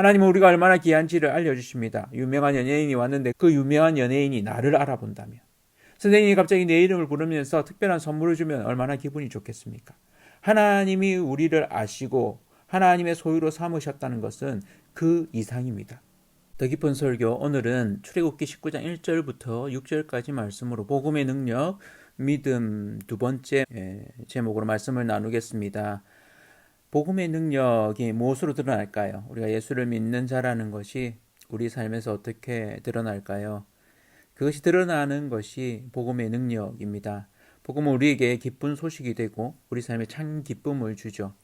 하나님은 우리가 얼마나 귀한지를 알려주십니다. 유명한 연예인이 왔는데 그 유명한 연예인이 나를 알아본다면, 선생님이 갑자기 내 이름을 부르면서 특별한 선물을 주면 얼마나 기분이 좋겠습니까? 하나님이 우리를 아시고 하나님의 소유로 삼으셨다는 것은 그 이상입니다. 더 깊은 설교, 오늘은 출애굽기 19장 1절부터 6절까지 말씀으로 복음의 능력, 믿음 두 번째 제목으로 말씀을 나누겠습니다. 복음의 능력이 무엇으로 드러날까요? 우리가 예수를 믿는 자라는 것이 우리 삶에서 어떻게 드러날까요? 그것이 드러나는 것이 복음의 능력입니다. 복음은 우리에게 기쁜 소식이 되고 우리 삶에 참 기쁨을 주죠.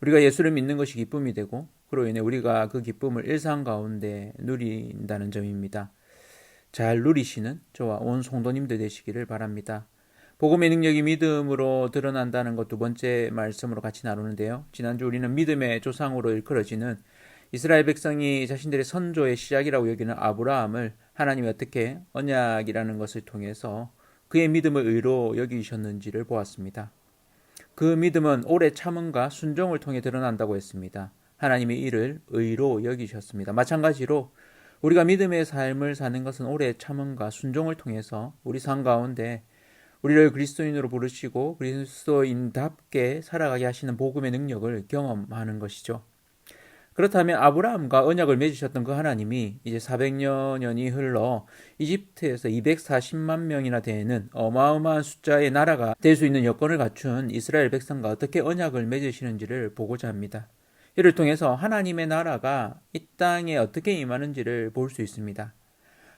우리가 예수를 믿는 것이 기쁨이 되고 그로 인해 우리가 그 기쁨을 일상 가운데 누린다는 점입니다. 잘 누리시는 저와 온 성도님들 되시기를 바랍니다. 복음의 능력이 믿음으로 드러난다는 것 두 번째 말씀으로 같이 나누는데요. 지난주 우리는 믿음의 조상으로 일컬어지는 이스라엘 백성이 자신들의 선조의 시작이라고 여기는 아브라함을 하나님이 어떻게 언약이라는 것을 통해서 그의 믿음을 의로 여기셨는지를 보았습니다. 그 믿음은 오래 참음과 순종을 통해 드러난다고 했습니다. 하나님의 일을 의로 여기셨습니다. 마찬가지로 우리가 믿음의 삶을 사는 것은 오래 참음과 순종을 통해서 우리 삶 가운데 우리를 그리스도인으로 부르시고 그리스도인답게 살아가게 하시는 복음의 능력을 경험하는 것이죠. 그렇다면 아브라함과 언약을 맺으셨던 그 하나님이 이제 400년이 흘러 이집트에서 240만 명이나 되는 어마어마한 숫자의 나라가 될 수 있는 여건을 갖춘 이스라엘 백성과 어떻게 언약을 맺으시는지를 보고자 합니다. 이를 통해서 하나님의 나라가 이 땅에 어떻게 임하는지를 볼 수 있습니다.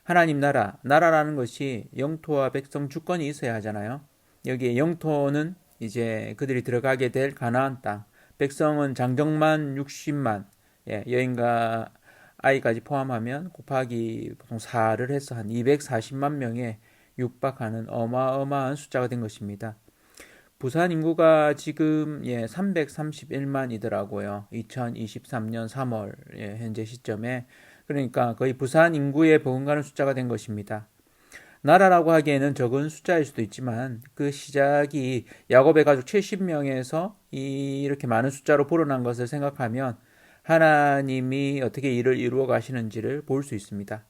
하나님 나라라는 것이 영토와 백성 주권이 있어야 하잖아요. 여기에 영토는 이제 그들이 들어가게 될 가나안 땅, 백성은 장정만 60만, 여인과 아이까지 포함하면 곱하기 보통 4를 해서 한 240만 명에 육박하는 어마어마한 숫자가 된 것입니다. 부산 인구가 지금 331만이더라고요. 2023년 3월 현재 시점에. 그러니까 거의 부산 인구에 버금가는 숫자가 된 것입니다. 나라라고 하기에는 적은 숫자일 수도 있지만 그 시작이 야곱의 가족 70명에서 이렇게 많은 숫자로 불어난 것을 생각하면 하나님이 어떻게 일을 이루어 가시는지를 볼 수 있습니다.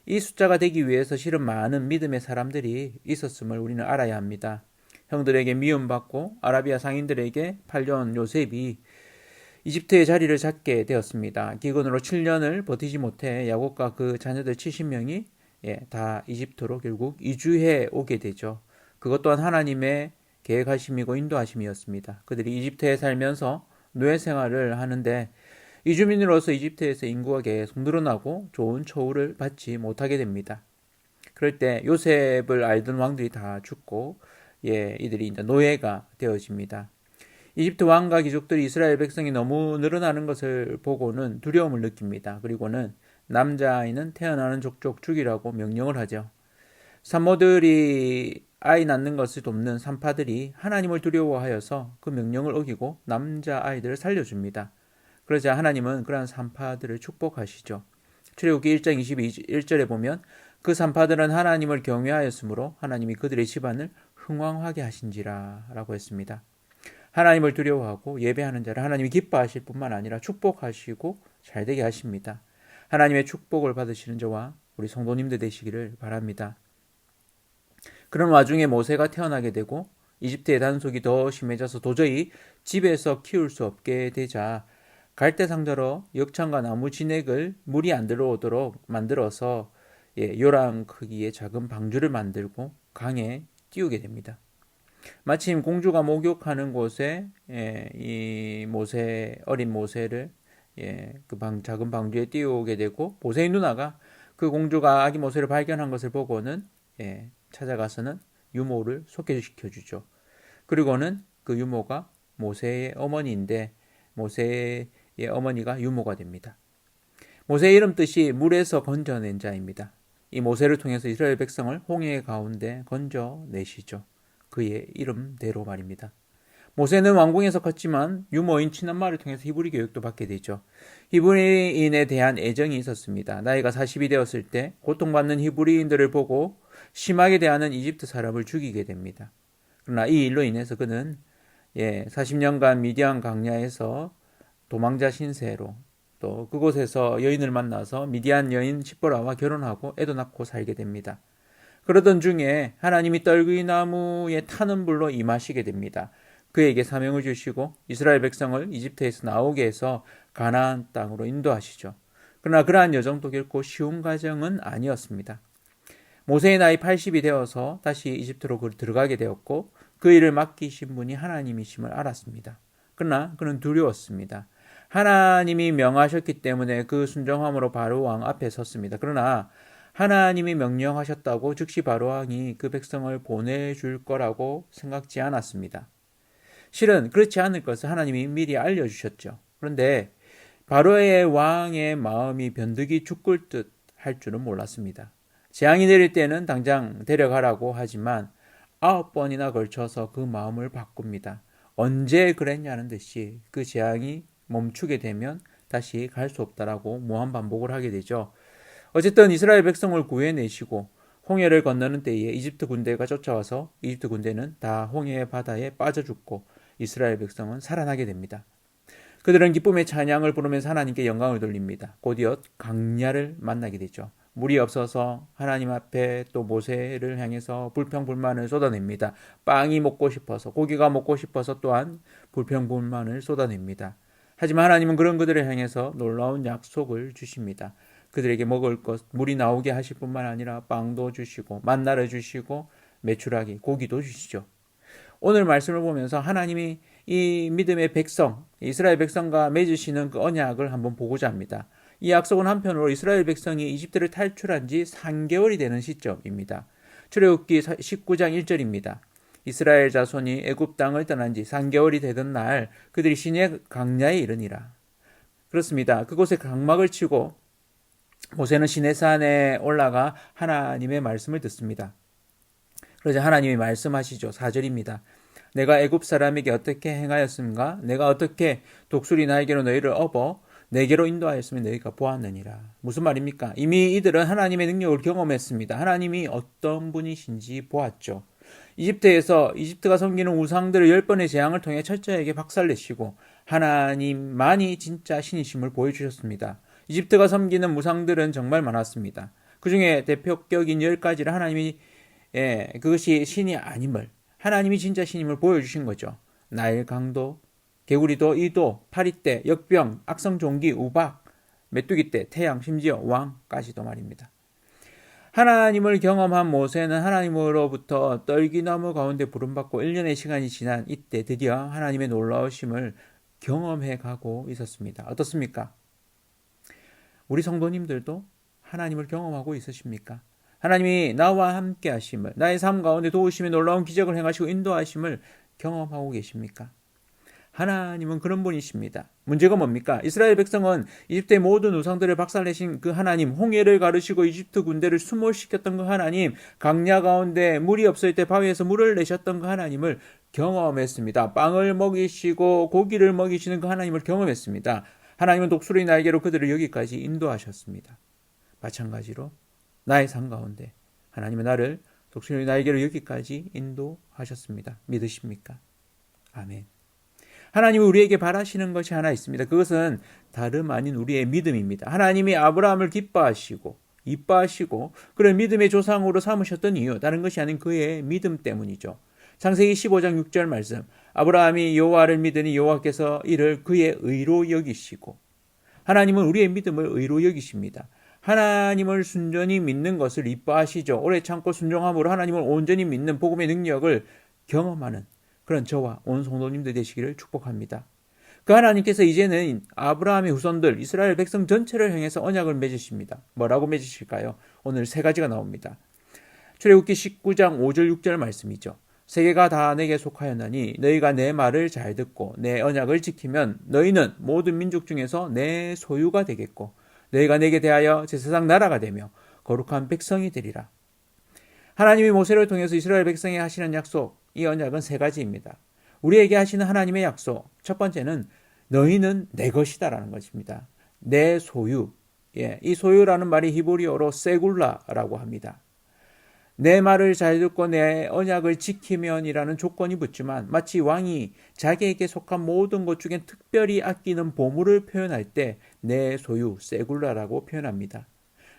이 숫자가 되기 위해서 실은 많은 믿음의 사람들이 있었음을 우리는 알아야 합니다. 형들에게 미움받고 아라비아 상인들에게 팔려온 요셉이 이집트의 자리를 잡게 되었습니다. 기근으로 7년을 버티지 못해 야곱과 그 자녀들 70명이 다 이집트로 결국 이주해 오게 되죠. 그것 또한 하나님의 계획하심이고 인도하심이었습니다. 그들이 이집트에 살면서 노예 생활을 하는데 이주민으로서 이집트에서 인구가 계속 늘어나고 좋은 처우를 받지 못하게 됩니다. 그럴 때 요셉을 알던 왕들이 다 죽고 이들이 이제 노예가 되어집니다. 이집트 왕과 귀족들이 이스라엘 백성이 너무 늘어나는 것을 보고는 두려움을 느낍니다. 그리고는 남자아이는 태어나는 족족 죽이라고 명령을 하죠. 산모들이 아이 낳는 것을 돕는 산파들이 하나님을 두려워하여서 그 명령을 어기고 남자아이들을 살려줍니다. 그러자 하나님은 그러한 산파들을 축복하시죠. 출애굽기 1장 21절에 보면 그 산파들은 하나님을 경외하였으므로 하나님이 그들의 집안을 흥왕하게 하신지라 라고 했습니다. 하나님을 두려워하고 예배하는 자를 하나님이 기뻐하실 뿐만 아니라 축복하시고 잘되게 하십니다. 하나님의 축복을 받으시는 저와 우리 성도님들 되시기를 바랍니다. 그런 와중에 모세가 태어나게 되고 이집트의 단속이 더 심해져서 도저히 집에서 키울 수 없게 되자 갈대상자로 역창과 나무 진액을 물이 안 들어오도록 만들어서 요랑 크기의 작은 방주를 만들고 강에 띄우게 됩니다. 마침 공주가 목욕하는 곳에 이 어린 모세를 작은 방주에 띄우게 되고 모세의 누나가 그 공주가 아기 모세를 발견한 것을 보고는 찾아가서는 유모를 소개시켜주죠. 그리고는 그 유모가 모세의 어머니인데 모세의 어머니가 유모가 됩니다. 모세의 이름 뜻이 물에서 건져낸 자입니다. 이 모세를 통해서 이스라엘 백성을 홍해 가운데 건져내시죠. 그의 이름대로 말입니다. 모세는 왕궁에서 컸지만 유모인 친엄마를 통해서 히브리 교육도 받게 되죠. 히브리인에 대한 애정이 있었습니다. 나이가 40이 되었을 때 고통받는 히브리인들을 보고 심하게 대하는 이집트 사람을 죽이게 됩니다. 그러나 이 일로 인해서 그는 40년간 미디안 광야에서 도망자 신세로 또 그곳에서 여인을 만나서 미디안 여인 시보라와 결혼하고 애도 낳고 살게 됩니다. 그러던 중에 하나님이 떨기 나무에 타는 불로 임하시게 됩니다. 그에게 사명을 주시고 이스라엘 백성을 이집트에서 나오게 해서 가나안 땅으로 인도하시죠. 그러나 그러한 여정도 결코 쉬운 과정은 아니었습니다. 모세의 나이 80이 되어서 다시 이집트로 들어가게 되었고 그 일을 맡기신 분이 하나님이심을 알았습니다. 그러나 그는 두려웠습니다. 하나님이 명하셨기 때문에 그 순종함으로 바로 왕 앞에 섰습니다. 그러나 하나님이 명령하셨다고 즉시 바로 왕이 그 백성을 보내줄 거라고 생각지 않았습니다. 실은 그렇지 않을 것을 하나님이 미리 알려주셨죠. 그런데 바로의 왕의 마음이 변덕이 죽을 듯 할 줄은 몰랐습니다. 재앙이 내릴 때는 당장 데려가라고 하지만 9번이나 걸쳐서 그 마음을 바꿉니다. 언제 그랬냐는 듯이 그 재앙이 멈추게 되면 다시 갈 수 없다라고 무한반복을 하게 되죠. 어쨌든 이스라엘 백성을 구해내시고 홍해를 건너는 때에 이집트 군대가 쫓아와서 이집트 군대는 다 홍해 바다에 빠져 죽고 이스라엘 백성은 살아나게 됩니다. 그들은 기쁨의 찬양을 부르면서 하나님께 영광을 돌립니다. 곧이어 강야를 만나게 되죠. 물이 없어서 하나님 앞에 또 모세를 향해서 불평불만을 쏟아냅니다. 빵이 먹고 싶어서, 고기가 먹고 싶어서 또한 불평불만을 쏟아냅니다. 하지만 하나님은 그런 그들을 향해서 놀라운 약속을 주십니다. 그들에게 먹을 것, 물이 나오게 하실 뿐만 아니라 빵도 주시고 만나를 주시고 메추라기, 고기도 주시죠. 오늘 말씀을 보면서 하나님이 이 믿음의 백성, 이스라엘 백성과 맺으시는 그 언약을 한번 보고자 합니다. 이 약속은 한편으로 이스라엘 백성이 이집트를 탈출한 지 3개월이 되는 시점입니다. 출애굽기 19장 1절입니다. 이스라엘 자손이 애굽 땅을 떠난 지 3개월이 되던 날 그들이 시내 강야에 이르니라. 그렇습니다. 그곳에 강막을 치고 모세는 시내산에 올라가 하나님의 말씀을 듣습니다. 그러자 하나님이 말씀하시죠. 4절입니다. 내가 애굽 사람에게 어떻게 행하였음가? 내가 어떻게 독수리 날개로 너희를 업어 내게로 인도하였으면 너희가 보았느니라. 무슨 말입니까? 이미 이들은 하나님의 능력을 경험했습니다. 하나님이 어떤 분이신지 보았죠. 이집트가 섬기는 우상들을 10번의 재앙을 통해 철저하게 박살내시고 하나님만이 진짜 신이심을 보여주셨습니다. 이집트가 섬기는 우상들은 정말 많았습니다. 그 중에 대표격인 10가지를 하나님이 그것이 신이 아님을, 하나님이 진짜 신임을 보여주신 거죠. 나일 강도, 개구리도, 이도, 파리떼, 역병, 악성종기, 우박, 메뚜기떼, 태양, 심지어 왕까지도 말입니다. 하나님을 경험한 모세는 하나님으로부터 떨기나무 가운데 부름받고 1년의 시간이 지난 이때 드디어 하나님의 놀라우심을 경험해 가고 있었습니다. 어떻습니까? 우리 성도님들도 하나님을 경험하고 있으십니까? 하나님이 나와 함께 하심을, 나의 삶 가운데 도우심의 놀라운 기적을 행하시고 인도하심을 경험하고 계십니까? 하나님은 그런 분이십니다. 문제가 뭡니까? 이스라엘 백성은 이집트의 모든 우상들을 박살내신 그 하나님, 홍해를 가르시고 이집트 군대를 수몰시켰던 그 하나님, 강야 가운데 물이 없을 때 바위에서 물을 내셨던 그 하나님을 경험했습니다. 빵을 먹이시고 고기를 먹이시는 그 하나님을 경험했습니다. 하나님은 독수리 날개로 그들을 여기까지 인도하셨습니다. 마찬가지로 나의 삶 가운데 하나님은 나를 독수리 날개로 여기까지 인도하셨습니다. 믿으십니까? 아멘. 하나님이 우리에게 바라시는 것이 하나 있습니다. 그것은 다름 아닌 우리의 믿음입니다. 하나님이 아브라함을 기뻐하시고 이뻐하시고 그런 믿음의 조상으로 삼으셨던 이유, 다른 것이 아닌 그의 믿음 때문이죠. 창세기 15장 6절 말씀, 아브라함이 여호와를 믿으니 여호와께서 이를 그의 의로 여기시고, 하나님은 우리의 믿음을 의로 여기십니다. 하나님을 순전히 믿는 것을 이뻐하시죠. 오래 참고 순종함으로 하나님을 온전히 믿는 복음의 능력을 경험하는 그런 저와 온 성도님들 되시기를 축복합니다. 그 하나님께서 이제는 아브라함의 후손들 이스라엘 백성 전체를 향해서 언약을 맺으십니다. 뭐라고 맺으실까요? 오늘 3가지가 나옵니다. 출애굽기 19장 5절 6절 말씀이죠. 세계가 다 내게 속하였나니 너희가 내 말을 잘 듣고 내 언약을 지키면 너희는 모든 민족 중에서 내 소유가 되겠고 너희가 내게 대하여 제사장 나라가 되며 거룩한 백성이 되리라. 하나님이 모세를 통해서 이스라엘 백성에 하시는 약속, 이 언약은 3가지입니다. 우리에게 하시는 하나님의 약속, 첫 번째는 너희는 내 것이다라는 것입니다. 내 소유. 이 소유라는 말이 히브리어로 세굴라라고 합니다. 내 말을 잘 듣고 내 언약을 지키면이라는 조건이 붙지만 마치 왕이 자기에게 속한 모든 것 중에 특별히 아끼는 보물을 표현할 때 내 소유, 세굴라라고 표현합니다.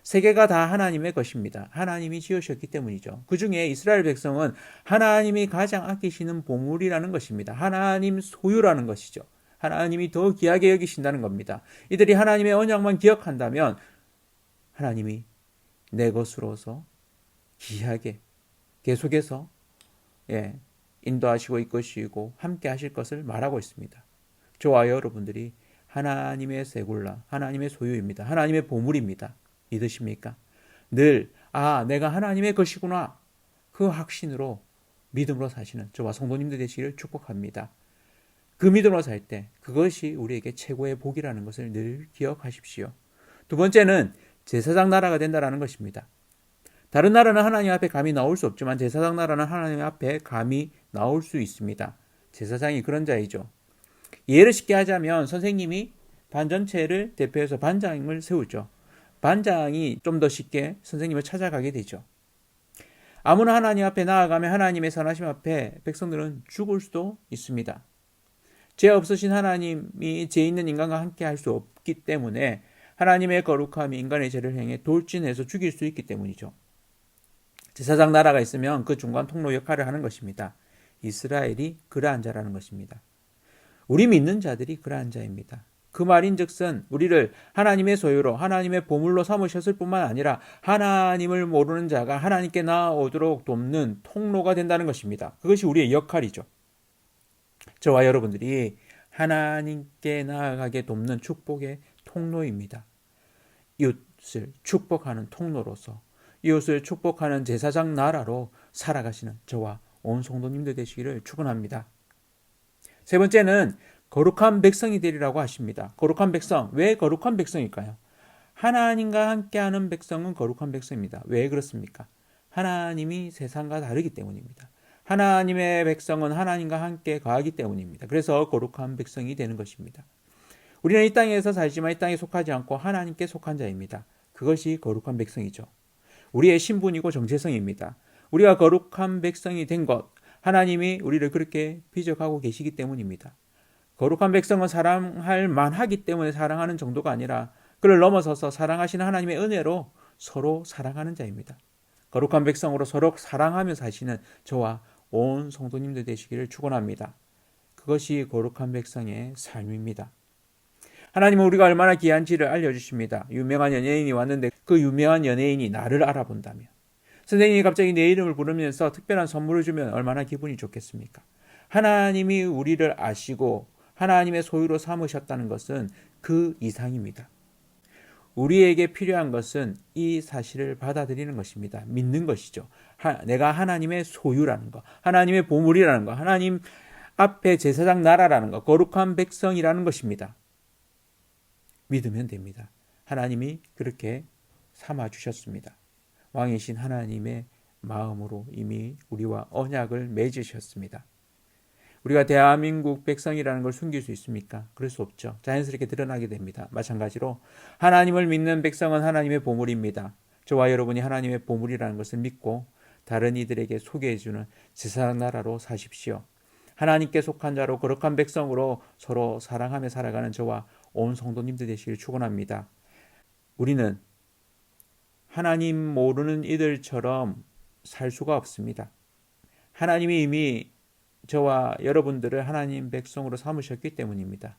세계가 다 하나님의 것입니다. 하나님이 지으셨기 때문이죠. 그 중에 이스라엘 백성은 하나님이 가장 아끼시는 보물이라는 것입니다. 하나님 소유라는 것이죠. 하나님이 더 귀하게 여기신다는 겁니다. 이들이 하나님의 언약만 기억한다면 하나님이 내 것으로서 귀하게 계속해서 인도하시고 이끄시고 함께 하실 것을 말하고 있습니다. 저와 여러분들이 하나님의 세굴라, 하나님의 소유입니다. 하나님의 보물입니다. 믿으십니까? 늘 내가 하나님의 것이구나. 그 확신으로 믿음으로 사시는 저와 성도님들 되시기를 축복합니다. 그 믿음으로 살 때 그것이 우리에게 최고의 복이라는 것을 늘 기억하십시오. 두 번째는 제사장 나라가 된다는 것입니다. 다른 나라는 하나님 앞에 감히 나올 수 없지만 제사장 나라는 하나님 앞에 감히 나올 수 있습니다. 제사장이 그런 자이죠. 예를 쉽게 하자면 선생님이 반 전체를 대표해서 반장을 세우죠. 반장이 좀 더 쉽게 선생님을 찾아가게 되죠. 아무나 하나님 앞에 나아가면 하나님의 선하심 앞에 백성들은 죽을 수도 있습니다. 죄 없으신 하나님이 죄 있는 인간과 함께 할 수 없기 때문에 하나님의 거룩함이 인간의 죄를 행해 돌진해서 죽일 수 있기 때문이죠. 제사장 나라가 있으면 그 중간 통로 역할을 하는 것입니다. 이스라엘이 그러한 자라는 것입니다. 우리 믿는 자들이 그러한 자입니다. 그 말인즉슨 우리를 하나님의 소유로 하나님의 보물로 삼으셨을 뿐만 아니라 하나님을 모르는 자가 하나님께 나아오도록 돕는 통로가 된다는 것입니다. 그것이 우리의 역할이죠. 저와 여러분들이 하나님께 나아가게 돕는 축복의 통로입니다. 이웃을 축복하는 통로로서 이웃을 축복하는 제사장 나라로 살아가시는 저와 온 성도님들 되시기를 축원합니다. 세 번째는 거룩한 백성이 되리라고 하십니다. 거룩한 백성, 왜 거룩한 백성일까요? 하나님과 함께하는 백성은 거룩한 백성입니다. 왜 그렇습니까? 하나님이 세상과 다르기 때문입니다. 하나님의 백성은 하나님과 함께 거하기 때문입니다. 그래서 거룩한 백성이 되는 것입니다. 우리는 이 땅에서 살지만 이 땅에 속하지 않고 하나님께 속한 자입니다. 그것이 거룩한 백성이죠. 우리의 신분이고 정체성입니다. 우리가 거룩한 백성이 된 것, 하나님이 우리를 그렇게 빚어가고 계시기 때문입니다. 거룩한 백성은 사랑할 만하기 때문에 사랑하는 정도가 아니라 그를 넘어서서 사랑하시는 하나님의 은혜로 서로 사랑하는 자입니다. 거룩한 백성으로 서로 사랑하며 사시는 저와 온 성도님들 되시기를 축원합니다. 그것이 거룩한 백성의 삶입니다. 하나님은 우리가 얼마나 귀한지를 알려주십니다. 유명한 연예인이 왔는데 그 유명한 연예인이 나를 알아본다면, 선생님이 갑자기 내 이름을 부르면서 특별한 선물을 주면 얼마나 기분이 좋겠습니까? 하나님이 우리를 아시고 하나님의 소유로 삼으셨다는 것은 그 이상입니다. 우리에게 필요한 것은 이 사실을 받아들이는 것입니다. 믿는 것이죠. 내가 하나님의 소유라는 것, 하나님의 보물이라는 것, 하나님 앞에 제사장 나라라는 것, 거룩한 백성이라는 것입니다. 믿으면 됩니다. 하나님이 그렇게 삼아주셨습니다. 왕이신 하나님의 마음으로 이미 우리와 언약을 맺으셨습니다. 우리가 대한민국 백성이라는 걸 숨길 수 있습니까? 그럴 수 없죠. 자연스럽게 드러나게 됩니다. 마찬가지로 하나님을 믿는 백성은 하나님의 보물입니다. 저와 여러분이 하나님의 보물이라는 것을 믿고 다른 이들에게 소개해주는 제사장 나라로 사십시오. 하나님께 속한 자로 거룩한 백성으로 서로 사랑하며 살아가는 저와 온 성도님들 되시길 축원합니다. 우리는 하나님 모르는 이들처럼 살 수가 없습니다. 하나님이 이미 저와 여러분들을 하나님 백성으로 삼으셨기 때문입니다.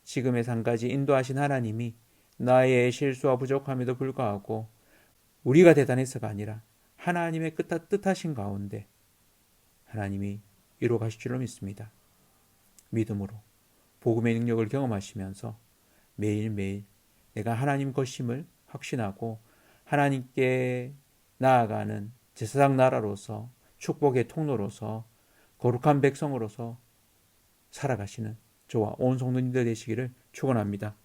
지금의 삶까지 인도하신 하나님이 나의 실수와 부족함에도 불구하고 우리가 대단해서가 아니라 하나님의 뜻하신 가운데 하나님이 이루어 가실 줄로 믿습니다. 믿음으로 복음의 능력을 경험하시면서 매일매일 내가 하나님 것임을 확신하고 하나님께 나아가는 제사장 나라로서 축복의 통로로서 거룩한 백성으로서 살아가시는 저와 온 성도님들 되시기를 축원합니다.